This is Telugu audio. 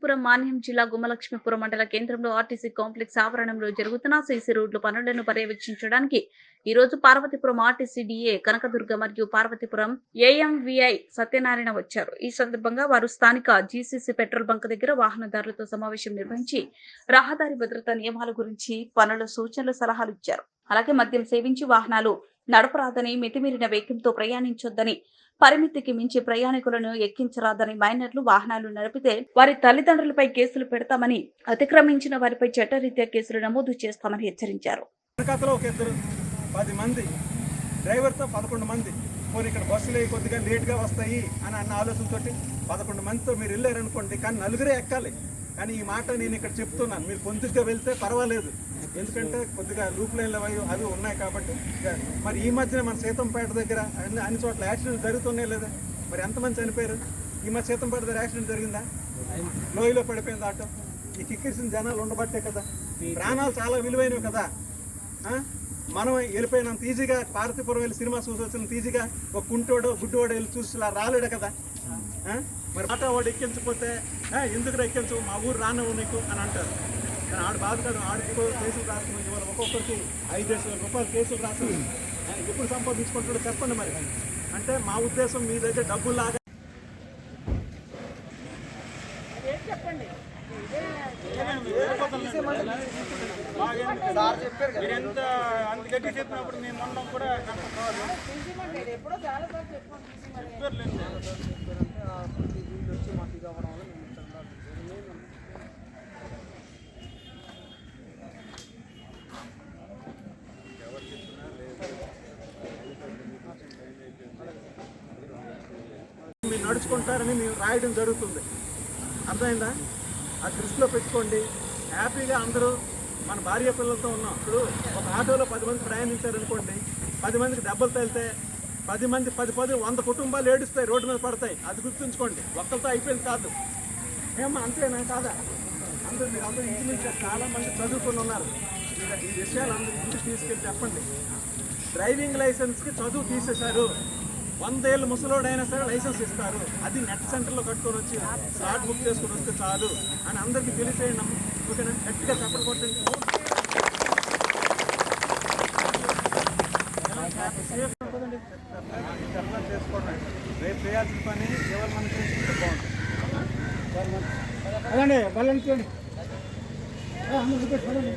పార్వతీపురం మాన్యం జిల్లా గుమ్మలక్ష్మీపురం మండల కేంద్రంలో ఆర్టీసీ కాంప్లెక్స్ ఆవరణంలో జరుగుతున్న సీసీ రోడ్లు పనులను పర్యవేక్షించడానికి ఈ రోజు పార్వతీపురం ఆర్టీసీ డిఏ కనకదుర్గ మరియు పార్వతీపురం ఏఎంవిఐ సత్యనారాయణ వచ్చారు. ఈ సందర్భంగా వారు స్థానిక జీసీసీ పెట్రోల్ బంక్ దగ్గర వాహనదారులతో సమావేశం నిర్వహించి రహదారి భద్రతా నియమాల గురించి పనుల సూచనలు సలహాలు ఇచ్చారు. అలాగే మద్యం సేవించి వాహనాలు నడపరాదని, మితిమీరిన వేగంతో ప్రయాణించొద్దని, పరిమితికి మించి ప్రయాణికులను ఎక్కించరాదని, మైనర్లు వాహనాలు నడిపితే వారి తల్లిదండ్రులపై కేసులు పెడతామని, అతిక్రమించిన వారిపై చట్టరీత్యా కేసులు నమోదు చేస్తామని హెచ్చరించారు. 10 మంది డ్రైవర్తో 11 మంది పోనీ ఇక్కడ బస్సులు కొద్దిగా లేట్గా వస్తాయి అని అన్న ఆలోచనతో 11 మందితో మీరు వెళ్ళారనుకోండి, కానీ నలుగురే ఎక్కాలి. కానీ ఈ మాట నేను ఇక్కడ చెప్తున్నాను, మీరు పొందుగా వెళ్తే పర్వాలేదు, ఎందుకంటే కొద్దిగా లూప్ లైన్లు అవి ఉన్నాయి కాబట్టి. మరి ఈ మధ్యన మన సీతంపేట దగ్గర అన్ని చోట్ల యాక్సిడెంట్ జరుగుతున్నాయి లేదా? మరి ఎంతమంది చనిపోయారు? ఈ మధ్య సీతంపేట దగ్గర యాక్సిడెంట్ జరిగిందా? లోయలో పడిపోయింది ఆటో. ఈ కిక్కేసిన జనాలు ఉండబట్టే కదా. ప్రాణాలు చాలా విలువైనవి కదా. మనం వెళ్ళిపోయినంత ఈజీగా పార్వతీపురం వెళ్ళి సినిమా చూసి వచ్చినంత ఈజీగా ఒక కుంటోడో గుడ్డోడో వెళ్ళి చూసి రాలేడు కదా. మరి ఆటో వాడు ఎక్కించకపోతే ఎందుకు ఎక్కించు, మా ఊరు రానవు నీకు అని అంటారు. కానీ ఆడు బాధ కాదు, ఆడికి కేసులు రాస్తుంది. ఇవాళ ఒక్కొక్కరికి 5,000 రూపాయలు కేసులు రాస్తుంది. ఎప్పుడు సంపాదించుకుంటాడో చెప్పండి. మరి అంటే మా ఉద్దేశం మీ దగ్గర డబ్బులు లాగా చెప్పండి. మీరు ఎంత అంత గట్టి చెప్పినప్పుడు మేము ఉండడం కూడా ఎప్పుడో చాలా మీరు నడుచుకుంటారని మేము రాయడం జరుగుతుంది. అర్థమైందా? ఆ దృష్టిలో పెట్టుకోండి. హ్యాపీగా అందరూ మన భార్య పిల్లలతో ఉన్నాం. ఇప్పుడు ఒక ఆటోలో 10 మంది ప్రయాణించారనుకోండి, 10 మందికి దెబ్బలు తగిలితే 10 మంది 100 కుటుంబాలు ఏడుస్తాయి, రోడ్డు మీద పడతాయి. అది గుర్తుంచుకోండి. ఒక్కరితో అయిపోయింది కాదు. అంతేనా కాదా? అందరూ మీరు అందరూ ఇంటి నుంచి చాలామంది చదువుకొని ఉన్నారు. ఈ విషయాలు అందరూ ఇంటికి తీసుకెళ్ళి చెప్పండి. డ్రైవింగ్ లైసెన్స్కి చదువు తీసేశారు. 100 ఏళ్ళు ముసలోడైనా సరే లైసెన్స్ ఇస్తారు. అది నెట్ సెంటర్లో కట్టుకొని వచ్చి స్లాట్ బుక్ చేసుకొని వస్తే చాలు అని అందరికీ తెలిసేయండి. ఓకేనా? గట్టిగా చెప్పడం కొట్టండి. సేఫ్ ఉంటుందండి. చెప్పడం చేసుకోండి. రేపు చేయాల్సిన పని ఎవరు మనం చేసుకుంటే బాగుంటుంది. అదండి బలండి చూడండి. చెప్పండి.